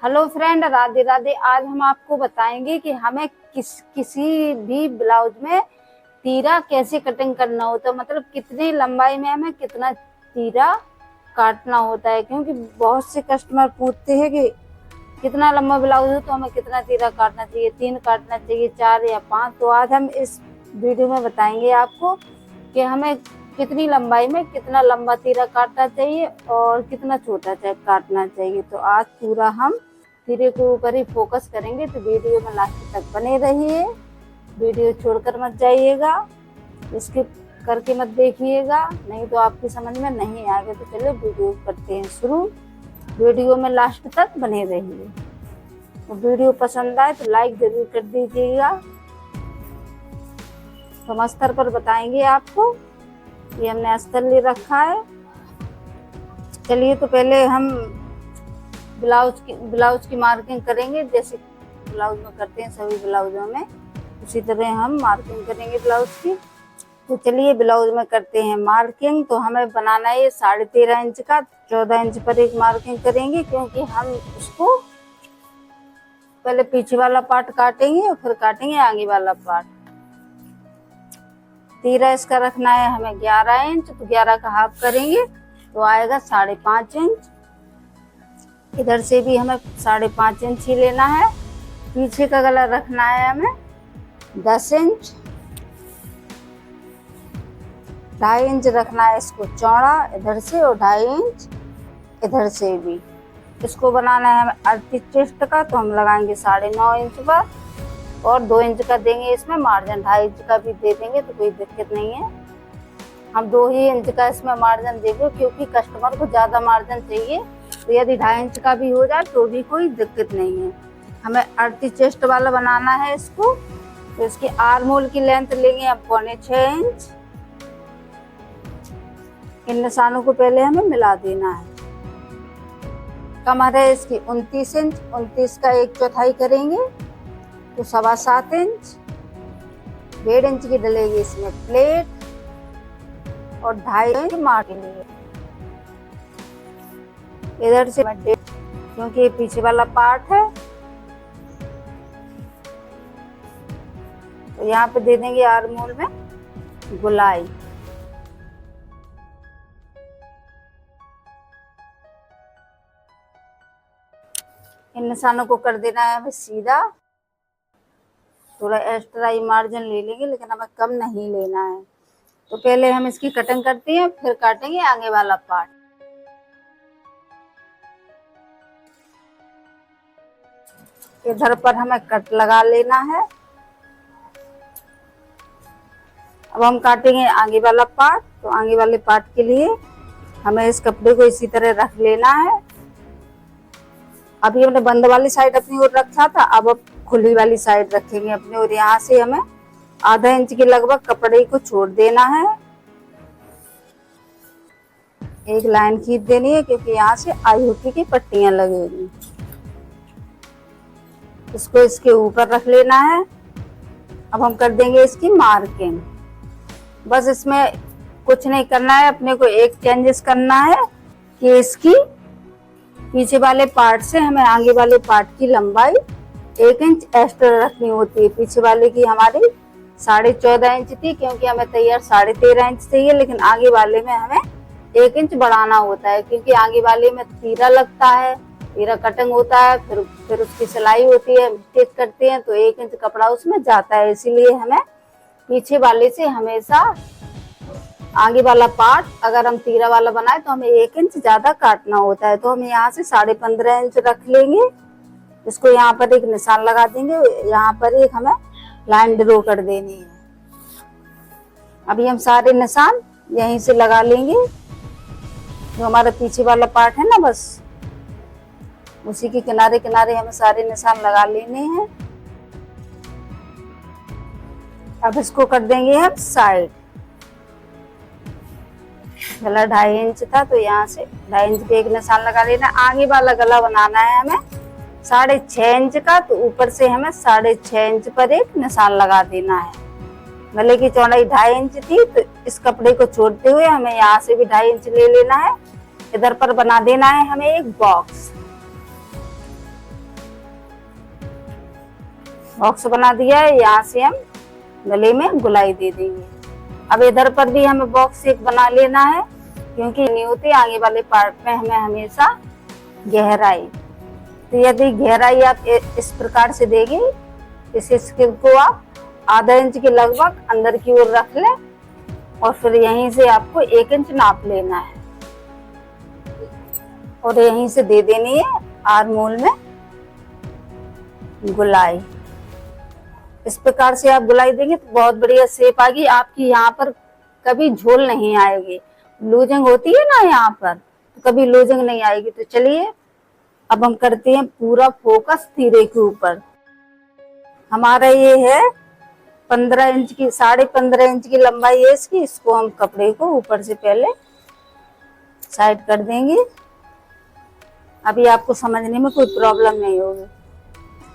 Hello friend, Radhe Radhe. आज हम आपको बताएंगे कि हमें किसी भी ब्लाउज में तीरा कैसे कटिंग करना होता है, मतलब कितनी लंबाई में हमें कितना तीरा काटना होता है। क्योंकि बहुत से कस्टमर पूछते हैं कि कितना लंबा ब्लाउज हो तो हमें कितना तीरा काटना चाहिए, 3 काटना चाहिए, 4 या 5। तो आज हम इस वीडियो में बताएंगे आपको कि हमें कितनी लंबाई में कितना लंबा तीरा काटना चाहिए और कितना छोटा काटना चाहिए। तो आज पूरा हम तीरे के ऊपर ही फोकस करेंगे, तो वीडियो में लास्ट तक बने रहिए। वीडियो छोड़कर मत जाइएगा, स्किप करके मत देखिएगा, नहीं तो आपकी समझ में नहीं आएगा। तो चलिए वीडियो करते हैं शुरू। वीडियो में लास्ट तक बने रहिए। तो वीडियो पसंद आए तो लाइक जरूर कर दीजिएगा। हम अस्तर पर बताएंगे आपको, ये हमने अस्तर ले रखा है। चलिए, तो पहले हम ब्लाउज की मार्किंग करेंगे, जैसे ब्लाउज में करते हैं सभी ब्लाउजों में, उसी तरह हम मार्किंग करेंगे ब्लाउज की। तो चलिए ब्लाउज में करते हैं मार्किंग। तो हमें बनाना है 13.5 इंच का, 14 इंच पर एक मार्किंग करेंगे, क्योंकि हम उसको पहले पीछे वाला पार्ट काटेंगे और फिर काटेंगे आगे वाला पार्ट। तीरा इसका रखना है हमें 11 इंच, तो 11 का हाफ करेंगे तो आएगा 5.5 इंच। इधर से भी हमें 5.5 इंच ही लेना है। पीछे का गला रखना है हमें 10 इंच, 2.5 इंच रखना है इसको चौड़ा इधर से, और 2.5 इंच इधर से भी। इसको बनाना है हमें 38 चेस्ट का, तो हम लगाएंगे 9.5 इंच पर, और 2 इंच का देंगे इसमें मार्जिन। 2.5 इंच का भी दे देंगे तो कोई दिक्कत नहीं है। हम 2 ही इंच का इसमें मार्जिन देंगे, क्योंकि कस्टमर को ज्यादा मार्जिन चाहिए। तो यदि 2.5 इंच का भी हो जाए तो भी कोई दिक्कत नहीं है। हमें 38 चेस्ट वाला बनाना है इसको। तो इसकी आर्म होल की लेंथ लेंगे अब 6.25 इंच। इन निशानों को पहले हमें मिला देना है। कमर है इसकी 29 इंच, 29 का 1/4 करेंगे तो 7.25 इंच। 1.5 इंच की डलेगी इसमें प्लेट, और 2.5 इंच मार्क के लिए इधर से, क्योंकि ये पीछे वाला पार्ट है। तो यहाँ पे दे देंगे आर्म होल में गोलाई। इन निशानों को कर देना है हमें सीधा। थोड़ा एक्स्ट्रा ही मार्जिन ले लेंगे, लेकिन हमें कम नहीं लेना है। तो पहले हम इसकी कटिंग करते हैं, फिर काटेंगे आगे वाला पार्ट। इधर पर हमें कट लगा लेना है। अब हम काटेंगे आगे वाला पार्ट। तो आगे वाले पार्ट के लिए हमें इस कपड़े को इसी तरह रख लेना है। अभी हमने बंद वाली साइड अपनी ओर रखा था, अब खुली वाली साइड रखेंगे अपनी ओर। यहाँ से हमें आधा इंच के लगभग कपड़े को छोड़ देना है। एक लाइन खींच देनी है, क्योंकि यहाँ से आयुकी की पट्टियां लगेगी। इसको इसके ऊपर रख लेना है। अब हम कर देंगे इसकी मार्किंग। बस इसमें कुछ नहीं करना है, अपने को एक चेंजेस करना है कि इसकी पीछे वाले पार्ट से हमें आगे वाले पार्ट की लंबाई 1 इंच एक्स्ट्रा रखनी होती है। पीछे वाले की हमारी 14.5 इंच थी, क्योंकि हमें तैयार 13.5 इंच चाहिए, लेकिन आगे वाले में हमें 1 इंच बढ़ाना होता है, क्योंकि आगे वाले में तीरा लगता है, तीरा कटिंग होता है, फिर उसकी सिलाई होती है, स्टिच करते हैं, तो 1 इंच कपड़ा उसमें जाता है। इसीलिए हमें पीछे वाले से हमेशा आगे वाला पार्ट, अगर हम तीरा वाला बनाए तो हमें 1 इंच ज्यादा काटना होता है। तो हम यहाँ से 15.5 इंच रख लेंगे। इसको यहाँ पर एक निशान लगा देंगे, यहाँ पर एक हमें लाइन ड्रॉ कर देनी है। अभी हम सारे निशान यहीं से लगा लेंगे। जो हमारा पीछे वाला पार्ट है ना, बस उसी के किनारे किनारे हमें सारे निशान लगा लेने हैं। अब इसको कर देंगे हम साइड। गला 2.5 इंच था, तो यहाँ से 2.5 इंच पे एक निशान लगा लेना। आगे वाला गला बनाना है हमें 6.5 इंच का, तो ऊपर से हमें 6.5 इंच पर एक निशान लगा देना है। गले की चौड़ाई 2.5 इंच थी, तो इस कपड़े को छोड़ते हुए हमें यहाँ से भी 2.5 इंच ले लेना है। इधर पर बना देना है हमें एक बॉक्स। बॉक्स बना दिया है, यहाँ से हम गले में गुलाई दे देंगे। अब इधर पर भी हमें बॉक्स एक बना लेना है, क्योंकि नहीं होती आगे वाले पार्ट में हमें हमेशा गहराई। तो यदि गहराई आप इस प्रकार से देंगे, इस स्केल को आप आधा इंच के लगभग अंदर की ओर रख लें और फिर यहीं से आपको 1 इंच नाप लेना है और यहीं से दे देनी है आर्म होल में गुलाई। इस प्रकार से आप गुलाई देंगे तो बहुत बढ़िया शेप आएगी आपकी। यहाँ पर कभी झोल नहीं आएगी, लूजिंग होती है ना यहाँ पर, तो कभी लूजिंग नहीं आएगी। तो चलिए अब हम करते हैं पूरा फोकस तीरे के ऊपर। हमारा ये है 15 इंच की, 15.5 इंच की लंबाई है इसकी। इसको हम कपड़े को ऊपर से पहले साइड कर देंगे। अभी आपको समझने में कोई प्रॉब्लम नहीं होगी।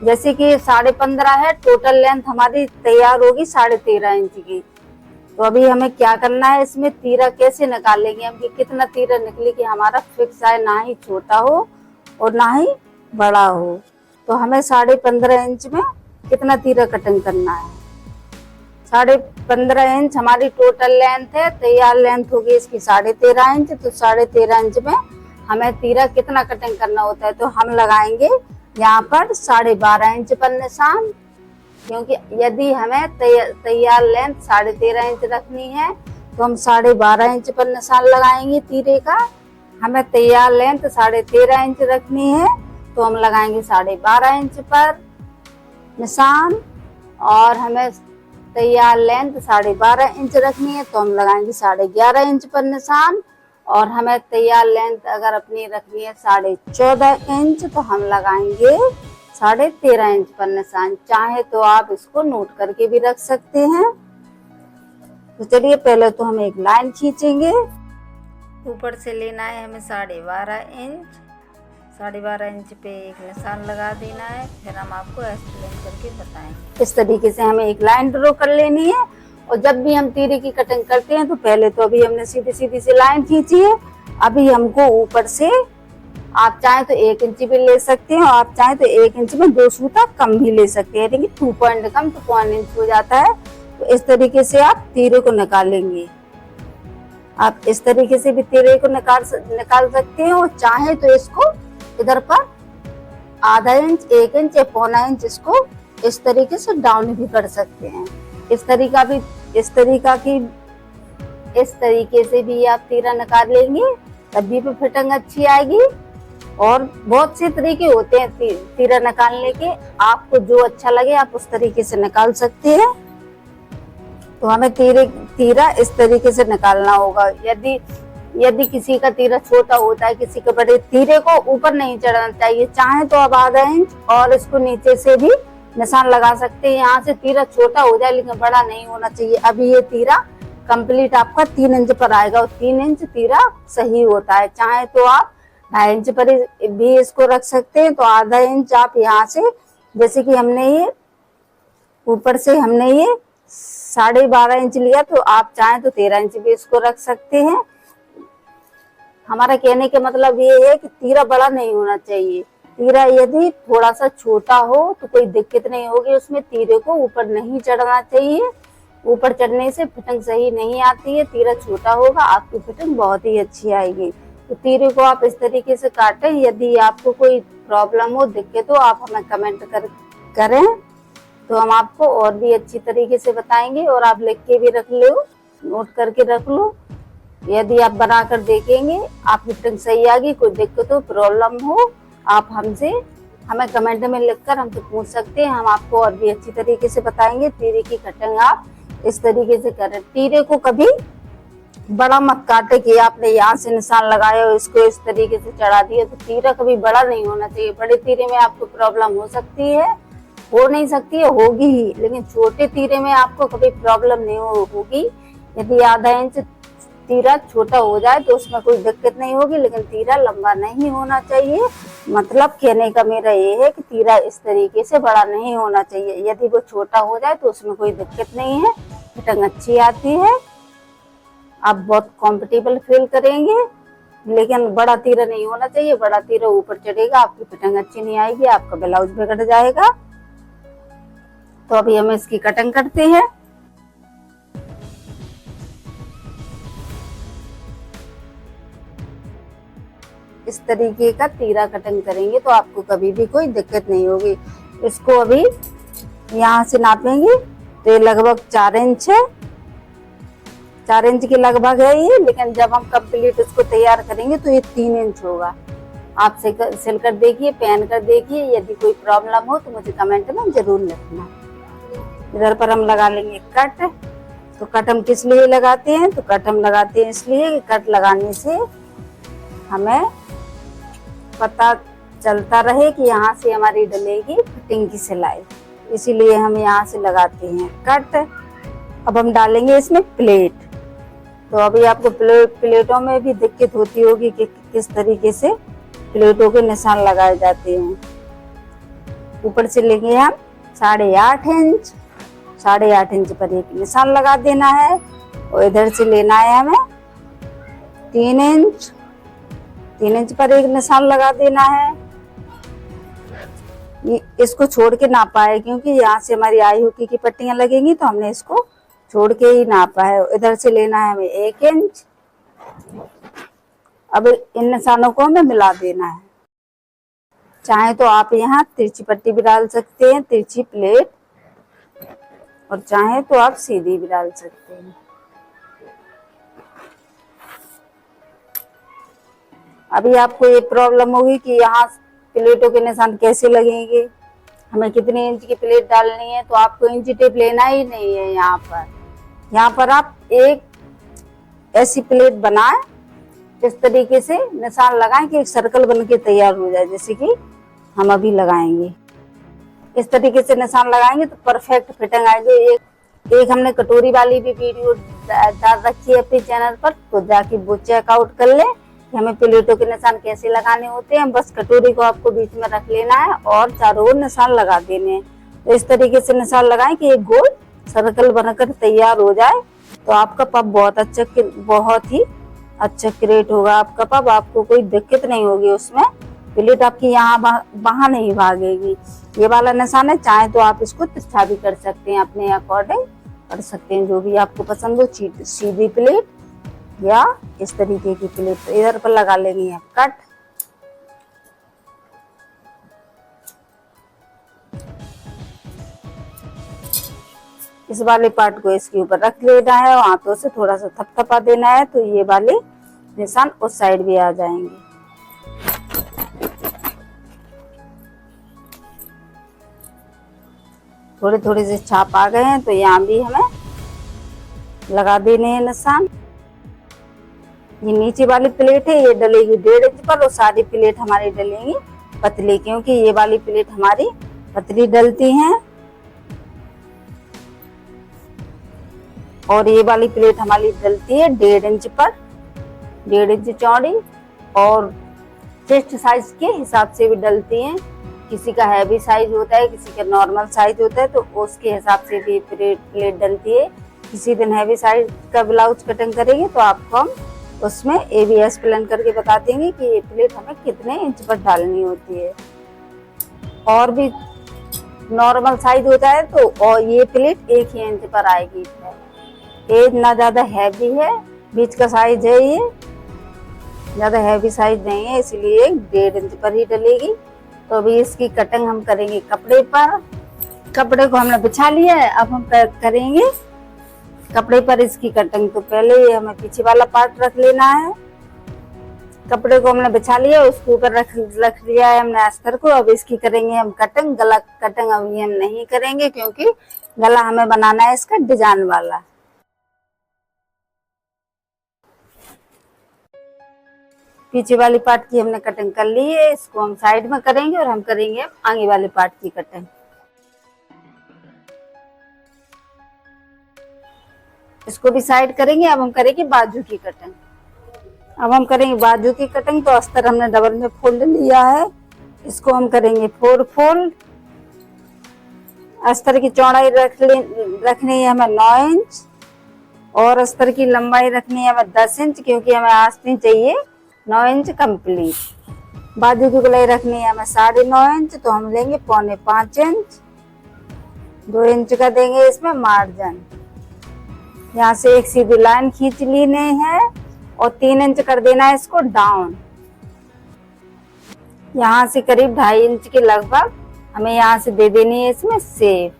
जैसे कि 15.5 है, टोटल लेंथ हमारी तैयार होगी 13.5 इंच की। तो अभी हमें क्या करना है, इसमें तीरा कैसे निकालेंगे हम, कि कितना तीरा निकले कि हमारा फिक्स आए, ना ही छोटा हो और ना ही बड़ा हो। तो हमें 15.5 इंच में कितना तीरा कटिंग करना है। 15.5 इंच हमारी टोटल लेंथ है, तैयार लेंथ होगी इसकी 13.5 इंच। तो 13.5 इंच में हमें तीरा कितना कटिंग करना होता है, तो हम लगाएंगे यहाँ पर 12.5 इंच पर निशान, क्योंकि यदि हमें तैयार लेंथ 13.5 इंच रखनी है तो हम 12.5 इंच पर निशान लगाएंगे तीरे का। हमें तैयार लेंथ 13.5 इंच रखनी है तो हम लगाएंगे 12.5 इंच पर निशान, और हमें तैयार लेंथ 12.5 इंच रखनी है तो हम लगाएंगे 11.5 इंच पर निशान, और हमें तैयार लेंथ अगर अपनी रखनी है 14.5 इंच तो हम लगाएंगे 13.5 इंच पर निशान। चाहे तो आप इसको नोट करके भी रख सकते हैं। तो चलिए पहले तो हम एक लाइन खींचेंगे। ऊपर से लेना है हमें 12.5 इंच, 12.5 इंच पे एक निशान लगा देना है, फिर हम आपको एक्सप्लेन करके बताएंगे। इस तरीके से हमें एक लाइन ड्रॉ कर लेनी है। और जब भी हम तीरे की कटिंग करते हैं तो पहले तो अभी हमने सीधी सीधी सी लाइन खींची है, अभी हमको ऊपर से आप चाहे तो 1 इंच भी ले सकते हैं, और आप चाहे तो 1 इंच में 2 सूता कम भी ले सकते हैं, लेकिन 2 पॉइंट कम तो 1 इंच हो जाता है। तो इस तरीके से आप तीरे को निकालेंगे। आप इस तरीके से भी तीरे को निकाल सकते हैं, और चाहे तो इसको इधर पर आधा इंच, 1 इंच या 1.25 इंच इसको इस तरीके से डाउन भी कर सकते हैं। इस तरीके से भी आप तीरा निकाल लेंगे, तब भी फिटिंग अच्छी आएगी। और बहुत से तरीके होते हैं तीरा निकालने के, आपको जो अच्छा लगे आप उस तरीके से निकाल सकते हैं। तो हमें तीरा इस तरीके से निकालना होगा। यदि किसी का तीरा छोटा होता है, किसी के बड़े, तीरे को ऊपर नहीं चढ़ाना चाहिए। चाहे तो आप आधा इंच और इसको नीचे से भी निशान लगा सकते हैं, यहाँ से तीरा छोटा हो जाए लेकिन बड़ा नहीं होना चाहिए। अभी ये तीरा कंप्लीट आपका 3 इंच पर आएगा, और 3 इंच तीरा सही होता है। चाहे तो आप 2.5 इंच पर भी इसको रख सकते हैं। तो आधा इंच आप यहाँ से, जैसे कि हमने ये ऊपर से हमने ये 12.5 इंच लिया, तो आप चाहें तो 13 इंच भी इसको रख सकते हैं। हमारा कहने का मतलब ये है कि तीरा बड़ा नहीं होना चाहिए। तीरा यदि थोड़ा सा छोटा हो तो कोई दिक्कत नहीं होगी, उसमें तीरे को ऊपर नहीं चढ़ना चाहिए। ऊपर चढ़ने से फिटिंग सही नहीं आती है। तीरा छोटा होगा, आपकी फिटिंग बहुत ही अच्छी आएगी। तो तीरे को आप इस तरीके से काटें। यदि आपको कोई प्रॉब्लम हो, दिक्कत हो, आप हमें कमेंट करें तो हम आपको और भी अच्छी तरीके से बताएंगे। और आप लिख के भी रख लो, नोट करके रख लो। यदि आप बनाकर देखेंगे, आपकी फिटिंग सही आएगी, कोई दिक्कत हो, प्रॉब्लम हो, आप हमें कमेंट में लिखकर हमसे पूछ सकते हैं। हम आपको और भी अच्छी तरीके से बताएंगे। तीरे की कटिंग आप इस तरीके से करें। तीरे को कभी बड़ा मत काटे कि आपने यहाँ से निशान लगाया और इसको इस तरीके से चढ़ा दिया। तो तीरा कभी बड़ा नहीं होना चाहिए। बड़े तीरे में आपको प्रॉब्लम हो सकती है, हो नहीं सकती है, होगी ही, लेकिन छोटे तीरे में आपको कभी प्रॉब्लम नहीं होगी। यदि आधा इंच तीरा छोटा हो जाए तो उसमें कोई दिक्कत नहीं होगी, लेकिन तीरा लंबा नहीं होना चाहिए। मतलब कहने का मेरा ये है कि तीरा इस तरीके से बड़ा नहीं होना चाहिए। यदि वो छोटा हो जाए तो उसमें कोई दिक्कत नहीं है, फिटिंग अच्छी आती है, आप बहुत कंफर्टेबल फील करेंगे। लेकिन बड़ा तीरा नहीं होना चाहिए। बड़ा तीरा ऊपर चढ़ेगा, आपकी फिटिंग अच्छी नहीं आएगी, आपका ब्लाउज बिगड़ जाएगा। तो अभी हम इसकी कटिंग करते हैं। इस तरीके का तीरा कटिंग करेंगे तो आपको कभी भी कोई दिक्कत नहीं होगी। इसको अभी यहाँ से नापेंगे तो ये लगभग 4 इंच है, 4 इंच के लगभग है ये, लेकिन जब हम कंप्लीट इसको तैयार करेंगे तो ये 3 इंच होगा। आप सिल कर देखिए, पहन कर देखिए, यदि कोई प्रॉब्लम हो तो मुझे कमेंट में जरूर लिखना। इधर पर हम लगा लेंगे कट। तो कट हम किस लिए लगाते हैं? तो कट हम लगाते हैं इसलिए कि कट लगाने से हमें पता चलता रहे कि यहाँ से हमारी डलेगी फिटिंग की सिलाई, इसीलिए हम यहाँ से लगाते हैं कट। अब हम डालेंगे इसमें प्लेट। तो अभी आपको प्लेटों में भी दिक्कत होती होगी कि किस तरीके से प्लेटों के निशान लगाए जाते हैं। ऊपर से लेंगे हम 8.5 इंच, 8.5 इंच पर एक निशान लगा देना है और इधर से लेना है हमें 3 इंच, 3 इंच पर एक निशान लगा देना है। इसको छोड़ के नापा है क्योंकि यहाँ से हमारी आई हुकी की पट्टियां लगेंगी, तो हमने इसको छोड़ के ही नापा है। इधर से लेना है हमें 1 इंच। अब इन निशानों को हमें मिला देना है। चाहे तो आप यहाँ तिरछी पट्टी भी डाल सकते हैं, तिरछी प्लेट, और चाहे तो आप सीधी भी डाल सकते हैं। अभी आपको ये प्रॉब्लम होगी कि यहाँ प्लेटों के निशान कैसे लगेंगे, हमें कितने इंच की प्लेट डालनी है। तो आपको इंच टेप लेना ही नहीं है। यहाँ पर आप एक ऐसी प्लेट बनाएं, इस तरीके से निशान लगाएं कि एक सर्कल बन के तैयार हो जाए, जैसे कि हम अभी लगाएंगे। इस तरीके से निशान लगाएंगे तो परफेक्ट फिटिंग आएगी। एक हमने कटोरी वाली भी वीडियो डाल रखी है अपने चैनल पर, तो जाके वो चेकआउट कर ले कि हमें प्लेटों के निशान कैसे लगाने होते हैं। बस कटोरी को आपको बीच में रख लेना है और चारों ओर निशान लगा देने हैं। तो इस तरीके से निशान लगाएं कि एक गोल सर्कल बनकर तैयार हो जाए। तो आपका पफ बहुत ही अच्छा क्रिएट होगा। आपका पफ, आपको कोई दिक्कत नहीं होगी उसमें। प्लेट आपकी यहाँ वहां नहीं भागेगी। ये वाला निशान है, चाहे तो आप इसको तिरछा भी कर सकते हैं, अपने अकॉर्डिंग कर सकते हैं, जो भी आपको पसंद हो। सीधी प्लेट या इस तरीके की प्लेट। तो इधर पर लगा लेंगे आप कट। इस वाले पार्ट को इसके ऊपर रख लेना है और हाथों से थोड़ा सा थपथपा देना है, तो ये वाले निशान उस साइड भी आ जाएंगे। थोड़े थोड़े से छाप आ गए हैं, तो यहाँ भी हमें लगा देने हैं निशान। ये नीचे वाली प्लेट है, ये डलेगी 1.5 इंच पर, और सारी प्लेट हमारी डलेंगी पतली, क्योंकि ये वाली प्लेट हमारी पतली डलती हैं और ये वाली प्लेट हमारी डलती है 1.5 इंच पर, 1.5 इंच चौड़ी, और चेस्ट साइज के हिसाब से भी डलती हैं। किसी का हैवी साइज होता है, किसी का नॉर्मल साइज होता है, तो उसके हिसाब से भी प्लेट डलती है। किसी दिन हैवी साइज का ब्लाउज कटिंग करेंगे तो आपको हम उसमें ABS प्लान करके बता देंगे कि ये प्लेट हमें कितने इंच पर डालनी होती है। और भी नॉर्मल साइज होता है तो और ये प्लेट 1 ही इंच पर आएगी। ये ना ज्यादा हैवी है, बीच का साइज है, ये ज्यादा हैवी साइज नहीं है, इसलिए 1.5 इंच पर ही डलेगी। तो अभी इसकी कटिंग हम करेंगे कपड़े पर। कपड़े को हमने बिछा लिया है, अब हम करेंगे कपड़े पर इसकी कटिंग। तो पहले ये हमें पीछे वाला पार्ट रख लेना है। कपड़े को हमने बिछा लिया, उसके ऊपर रख लिया है हमने अस्तर को। अब इसकी करेंगे हम कटिंग। गला कटिंग अभी हम नहीं करेंगे, क्योंकि गला हमें बनाना है इसका डिजाइन वाला। पीछे वाली पार्ट की हमने कटिंग कर ली है, इसको हम साइड में करेंगे और हम करेंगे आगे वाले पार्ट की कटिंग। इसको भी साइड करेंगे। अब हम करेंगे बाजू की कटिंग। अब हम करेंगे बाजू की कटिंग। तो अस्तर हमने डबल में फोल्ड लिया है, इसको हम करेंगे 4 फोल्ड। अस्तर की चौड़ाई रखनी है हमें 9 इंच और अस्तर की लंबाई रखनी है हमें 10 इंच, क्योंकि हमें आस्तीन चाहिए 9 इंच कंप्लीट। बाजू की गोलाई रखनी है हमें 9.5 इंच, तो हम लेंगे 4.25 इंच। 2 इंच का देंगे इसमें मार्जिन। यहाँ से एक सीधी लाइन खींच लेनी है और 3 इंच कर देना है इसको डाउन। यहाँ से करीब 2.5 इंच के लगभग हमें यहाँ से दे देनी है इसमें शेप।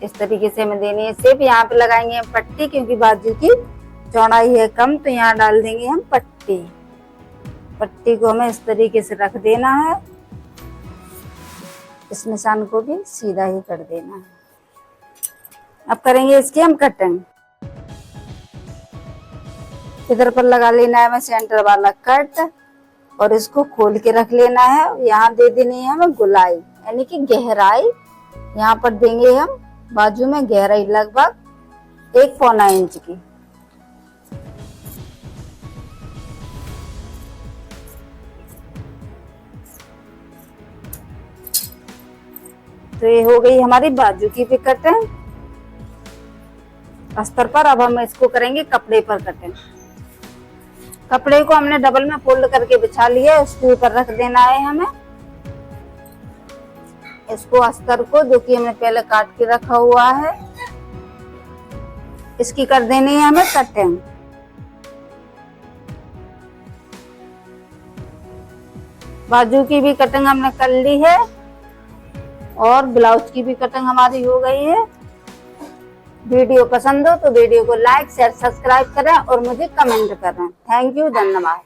इस तरीके से हमें देनी है शेप। यहाँ पे लगाएंगे हम पट्टी, क्योंकि बाजू की चौड़ाई है कम, तो यहाँ डाल देंगे हम पट्टी। पट्टी को हमें इस तरीके से रख देना है। इस निशान को भी सीधा ही कर देना है। अब करेंगे इसकी हम कटिंग। इधर पर लगा लेना है हमें सेंटर वाला कट और इसको खोल के रख लेना है। यहाँ दे देनी है हमें गुलाई, यानी कि गहराई। यहाँ पर देंगे हम बाजू में गहराई लगभग 1.25 इंच की। तो ये हो गई हमारी बाजू की भी कटिंग अस्तर पर। अब हम इसको करेंगे कपड़े पर कटिंग। कपड़े को हमने डबल में फोल्ड करके बिछा लिया, उसके ऊपर रख देना है हमें। इसको अस्तर को, जो कि हमने पहले काट के रखा हुआ है, इसकी कर देनी है हमें कटिंग। बाजू की भी कटिंग हमने कर ली है और ब्लाउज की भी कटिंग हमारी हो गई है। वीडियो पसंद हो तो वीडियो को लाइक शेयर सब्सक्राइब करें और मुझे कमेंट करें। थैंक यू, धन्यवाद।